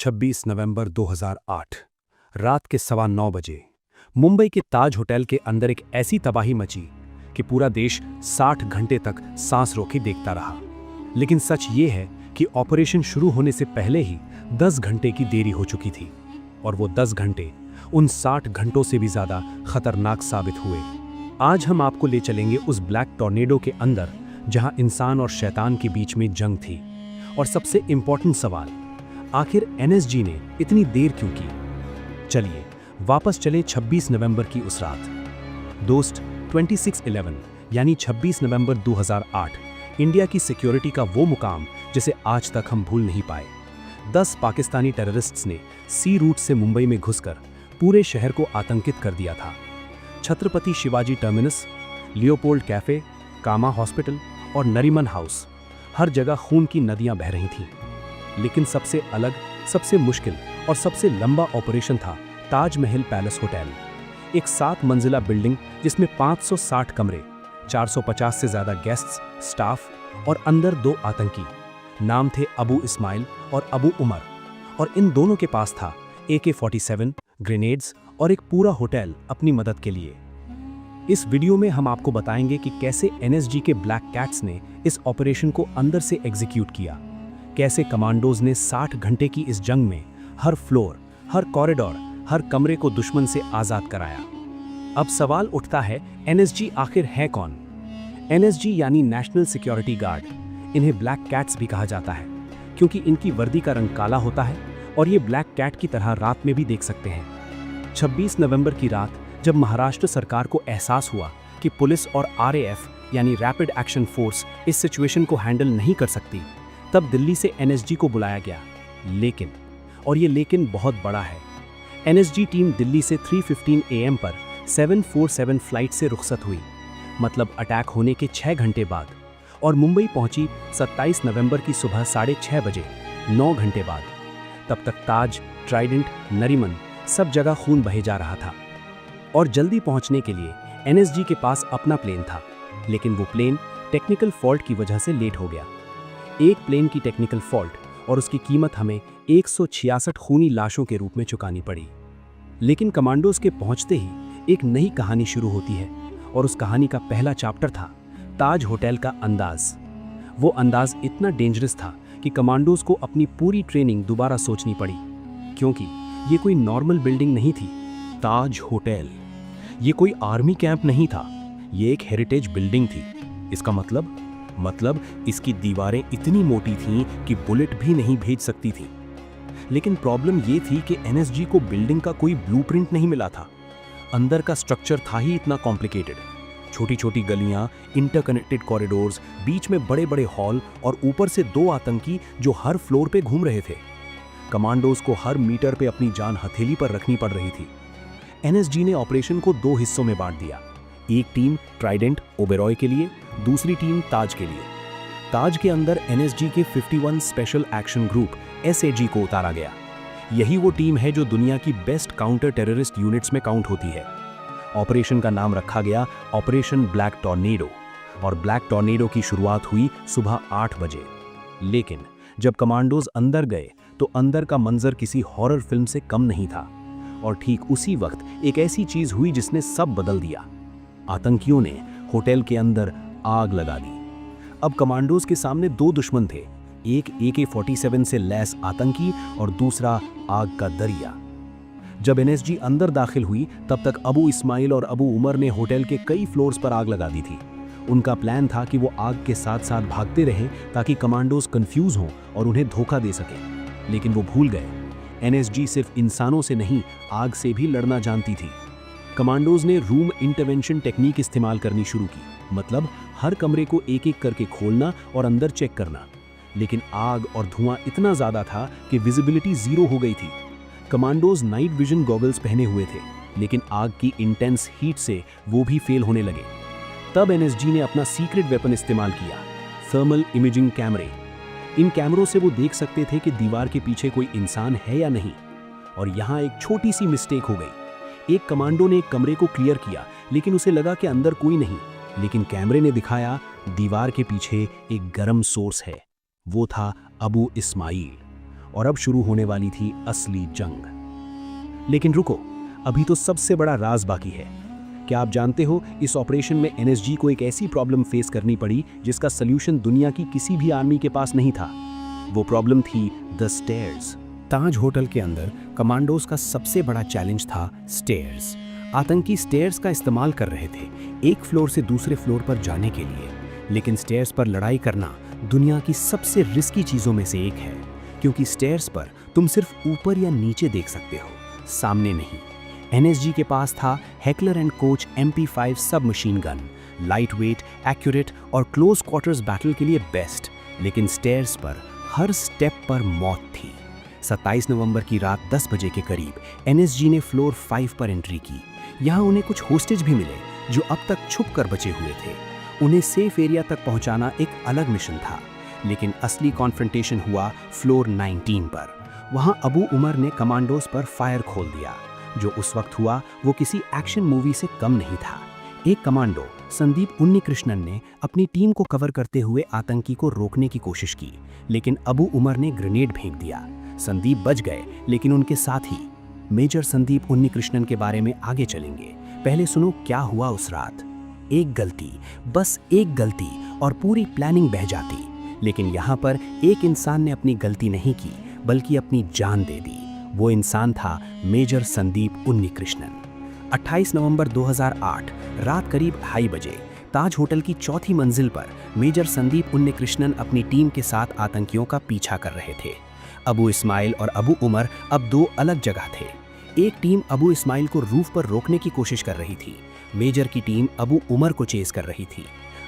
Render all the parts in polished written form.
26 नवंबर 2008 रात के 9:15 मुंबई के ताज होटल के अंदर एक ऐसी तबाही मची कि पूरा देश 60 घंटे तक सांस रोके देखता रहा। लेकिन सच ये है कि ऑपरेशन शुरू होने से पहले ही 10 घंटे की देरी हो चुकी थी और वो 10 घंटे उन 60 घंटों से भी ज़्यादा खतरनाक साबित हुए। आज हम आपको ले चलेंगे उस ब्लैक टॉर्नेडो के अंदर जहां इंसान और शैतान के बीच में जंग थी। और सबसे इंपॉर्टेंट सवाल, आखिर एनएसजी ने इतनी देर क्यों की? चलिए वापस चले 26 नवंबर की उस रात। दोस्त, 26/11 यानी 26 नवंबर 2008 इंडिया की सिक्योरिटी का वो मुकाम जिसे आज तक हम भूल नहीं पाए। 10 पाकिस्तानी टेररिस्ट्स ने सी रूट से मुंबई में घुसकर पूरे शहर को आतंकित कर दिया था। Chhatrapati Shivaji Terminus, Leopold Cafe, Cama Hospital और नरीमन हाउस, हर जगह खून की नदियां बह रही थीं। लेकिन सबसे अलग, सबसे मुश्किल और सबसे लंबा ऑपरेशन था ताजमहल पैलेस होटल। एक 7 मंजिला बिल्डिंग जिसमें 560 कमरे, 450 से ज्यादा गेस्ट्स, स्टाफ और अंदर 2 आतंकी। नाम थे अबू इस्माइल और अबू उमर, और इन दोनों के पास था AK-47, ग्रेनेड्स और एक पूरा होटल अपनी मदद के लिए। इस वीडियो में हम आपको बताएंगे कि कैसे एनएसजी के ब्लैक कैट्स ने इस ऑपरेशन को अंदर से एग्जीक्यूट किया, कैसे कमांडोज ने 60 घंटे की इस जंग में हर फ्लोर, हर कॉरिडोर, हर कमरे को दुश्मन से आजाद कराया। अब सवाल उठता है, एनएसजी आखिर है कौन? एनएसजी यानी नेशनल सिक्योरिटी गार्ड। इन्हें ब्लैक कैट्स भी कहा जाता है क्योंकि इनकी वर्दी का रंग काला होता है और ये ब्लैक कैट की तरह रात में भी देख सकते हैं। 26 नवंबर की रात जब महाराष्ट्र सरकार को एहसास हुआ कि पुलिस और RAF यानी रैपिड एक्शन फोर्स इस सिचुएशन को हैंडल नहीं कर सकती, तब दिल्ली से एनएसजी को बुलाया गया। लेकिन, और ये लेकिन बहुत बड़ा है, एनएसजी टीम दिल्ली से 3:15 AM पर 747 फ्लाइट से रुखसत हुई, मतलब अटैक होने के 6 घंटे बाद, और मुंबई पहुंची 27 नवंबर की सुबह 6:30 बजे, 9 घंटे बाद। तब तक ताज, ट्राइडेंट, नरीमन सब जगह खून बहे जा रहा था। और जल्दी पहुंचने के लिए एनएसजी के पास अपना प्लेन था, लेकिन वो प्लेन टेक्निकल फॉल्ट की वजह से लेट हो गया। एक प्लेन की टेक्निकल फॉल्ट और उसकी कीमत हमें 166 खूनी लाशों के रूप में चुकानी पड़ी। लेकिन कमांडोज के पहुंचते ही एक नई कहानी शुरू होती है, और उस कहानी का पहला चैप्टर था ताज होटल का अंदाज। वो अंदाज इतना डेंजरस था कि कमांडोज को अपनी पूरी ट्रेनिंग दोबारा सोचनी पड़ी, क्योंकि ये कोई नॉर्मल बिल्डिंग नहीं थी। ताज होटल ये कोई आर्मी कैंप नहीं था, ये एक हेरिटेज बिल्डिंग थी। इसका मतलब इसकी दीवारें इतनी मोटी थीं कि बुलेट भी नहीं भेज सकती थी। लेकिन प्रॉब्लम ये थी कि एनएसजी को बिल्डिंग का कोई ब्लूप्रिंट नहीं मिला था। अंदर का स्ट्रक्चर था ही इतना कॉम्प्लिकेटेड, छोटी छोटी गलियां, इंटरकनेक्टेड कॉरिडोर्स, बीच में बड़े बड़े हॉल और ऊपर से 2 आतंकी जो हर फ्लोर पे घूम रहे थे। कमांडोज को हर मीटर पे अपनी जान हथेली पर रखनी पड़ रही थी। एनएसजी ने ऑपरेशन को 2 हिस्सों में बांट दिया। एक टीम ट्राइडेंट, ओबेरॉय के लिए, दूसरी टीम ताज के लिए। ताज के अंदर एनएसजी के 51 स्पेशल एक्शन ग्रुप SAG को उतारा गया। यही वो टीम है जो दुनिया की बेस्ट काउंटर टेररिस्ट यूनिट्स में काउंट होती है। ऑपरेशन का नाम रखा गया ऑपरेशन ब्लैक टॉर्नेडो, और ब्लैक टॉर्नेडो की शुरुआत हुई सुबह 8 बजे। लेकिन जब कमांडोज अंदर गए तो अंदर का मंजर किसी हॉरर फिल्म से कम नहीं था। और ठीक उसी वक्त एक ऐसी चीज हुई जिसने सब बदल दिया। आतंकियों ने होटल के अंदर आग लगा दी। अब कमांडोज के सामने 2 दुश्मन थे, एक AK-47 से लैस आतंकी और दूसरा आग का दरिया। जब एनएसजी अंदर दाखिल हुई तब तक अबू इस्माइल और अबू उमर ने होटल के कई फ्लोर्स पर आग लगा दी थी। उनका प्लान था कि वो आग के साथ साथ भागते रहें ताकि कमांडोज कंफ्यूज हों और उन्हें धोखा दे सकें। लेकिन वो भूल गए, एनएसजी सिर्फ इंसानों से नहीं, आग से भी लड़ना जानती थी। कमांडोज ने रूम इंटरवेंशन टेक्निक इस्तेमाल करनी शुरू की, मतलब हर कमरे को एक एक करके खोलना और अंदर चेक करना। लेकिन आग और धुआं इतना ज्यादा था कि विजिबिलिटी 0 हो गई थी। कमांडोज नाइट विजन गॉगल्स पहने हुए थे, लेकिन आग की इंटेंस हीट से वो भी फेल होने लगे। तब एनएसजी ने अपना सीक्रेट वेपन इस्तेमाल किया, थर्मल इमेजिंग कैमरे। इन कैमरों से वो देख सकते थे कि दीवार के पीछे कोई इंसान है या नहीं। और यहाँ एक छोटी सी मिस्टेक हो गई। एक कमांडो ने एक कमरे को क्लियर किया, लेकिन उसे लगा कि अंदर कोई नहीं, लेकिन कैमरे ने दिखाया दीवार के पीछे एक गर्म सोर्स है। वो था अबू इस्माइल। और अब शुरू होने वाली थी असली जंग। लेकिन रुको, अभी तो सबसे बड़ा राज बाकी है। क्या आप जानते हो, इस ऑपरेशन में एनएसजी को एक ऐसी प्रॉब्लम फेस करनी पड़ी जिसका सल्यूशन दुनिया की किसी भी आर्मी के पास नहीं था। वो प्रॉब्लम थी द स्टेयर्स। ताज होटल के अंदर कमांडोज का सबसे बड़ा चैलेंज था स्टेयर्स। आतंकी स्टेयर्स का इस्तेमाल कर रहे थे एक फ्लोर से दूसरे फ्लोर पर जाने के लिए। लेकिन स्टेयर्स पर लड़ाई करना दुनिया की सबसे रिस्की चीजों में से एक है, क्योंकि स्टेयर्स पर तुम सिर्फ ऊपर या नीचे देख सकते हो, सामने नहीं। एनएसजी के पास था हेकलर एंड कोच MP5 सब machine gun, light weight, accurate और क्लोज क्वार्टर्स बैटल के लिए बेस्ट। लेकिन स्टेयर्स पर हर स्टेप पर मौत थी। 27 नवंबर की रात 10 बजे के करीब एनएसजी ने फ्लोर 5 पर एंट्री की। यहाँ उन्हें कुछ होस्टेज भी मिले जो अब तक छुप कर बचे हुए थे। उन्हें सेफ एरिया तक पहुंचाना एक अलग मिशन था। लेकिन असली कॉन्फ्रंटेशन हुआ फ्लोर 19 पर। वहां अबू उमर ने कमांडोज पर फायर खोल दिया। जो उस वक्त हुआ वो किसी एक्शन मूवी से कम नहीं था। एक कमांडो संदीप उन्नीकृष्णन ने अपनी टीम को कवर करते हुए आतंकी को रोकने की कोशिश की, लेकिन अबू उमर ने ग्रेनेड फेंक दिया। संदीप बच गए, लेकिन उनके साथ ही मेजर संदीप उन्नीकृष्णन के बारे में आगे चलेंगे। पहले सुनो क्या हुआ उस रात। एक गलती, बस एक गलती और पूरी प्लानिंग बह जाती। लेकिन यहाँ पर एक इंसान ने अपनी गलती नहीं की, बल्कि अपनी जान दे दी। वो इंसान था मेजर संदीप उन्नीकृष्णन। 28 नवंबर 2008 रात करीब 2:30 बजे ताज होटल की चौथी मंजिल पर मेजर संदीप उन्नीकृष्णन अपनी टीम के साथ आतंकियों का पीछा कर रहे थे। अबू इस्माइल और अबू उमर अब दो अलग जगह थे। एक टीम अबू इस्माइल को रूफ पर रोकने की कोशिश कर रही थी। मेजर की टीम अबू उमर को चेस कर रही थी।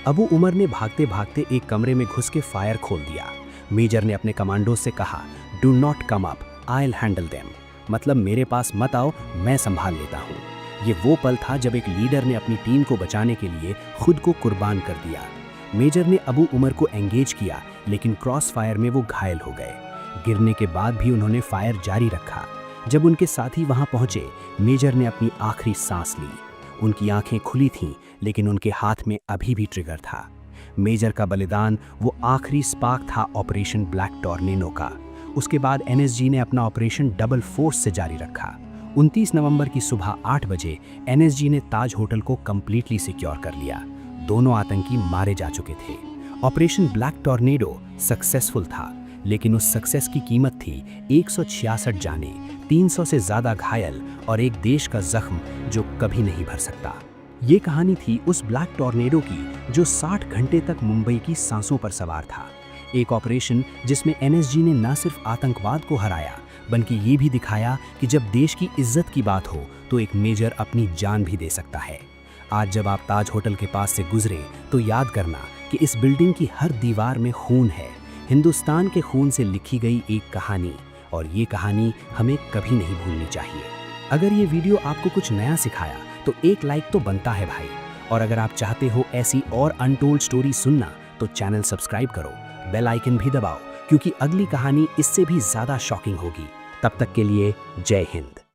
अबू उमर ने भागते भागते एक कमरे में घुस के फायर खोल दिया। मेजर ने अपने कमांडो से कहा, do not come up, I will handle them. मतलब मेरे पास मत आओ, मैं संभाल लेता हूँ। ये वो पल था जब एक लीडर ने अपनी टीम को बचाने के लिए खुद को कुर्बान कर दिया। मेजर ने अबू उमर को एंगेज किया, लेकिन क्रॉस फायर में वो घायल हो गए। गिरने के बाद भी उन्होंने फायर जारी रखा। जब उनके साथी वहां पहुंचे, मेजर ने अपनी आखिरी सांस ली। उनकी आंखें खुली थीं, लेकिन उनके हाथ में अभी भी ट्रिगर था। मेजर का बलिदान वो आखिरी स्पार्क था ऑपरेशन ब्लैक टॉर्नेडो का। उसके बाद एनएसजी ने अपना ऑपरेशन डबल फोर्स से जारी रखा। 29 नवंबर की सुबह 8 बजे एनएसजी ने ताज होटल को कंप्लीटली सिक्योर कर लिया। दोनों आतंकी मारे जा चुके थे। ऑपरेशन ब्लैक टॉर्नेडो सक्सेसफुल था, लेकिन उस सक्सेस की कीमत थी 166 जाने, 300 से ज्यादा घायल और एक देश का जख्म जो कभी नहीं भर सकता। ये कहानी थी उस ब्लैक टॉर्नेडो की जो 60 घंटे तक मुंबई की सांसों पर सवार था। एक ऑपरेशन जिसमें एनएसजी ने न सिर्फ आतंकवाद को हराया, बल्कि ये भी दिखाया कि जब देश की इज्जत की बात हो तो एक मेजर अपनी जान भी दे सकता है। आज जब आप ताज होटल के पास से गुजरे तो याद करना कि इस बिल्डिंग की हर दीवार में खून है, हिंदुस्तान के खून से लिखी गई एक कहानी, और ये कहानी हमें कभी नहीं भूलनी चाहिए। अगर ये वीडियो आपको कुछ नया सिखाया तो एक लाइक तो बनता है भाई। और अगर आप चाहते हो ऐसी और अनटोल्ड स्टोरी सुनना तो चैनल सब्सक्राइब करो, बेल आइकन भी दबाओ, क्योंकि अगली कहानी इससे भी ज्यादा शॉकिंग होगी। तब तक के लिए जय हिंद।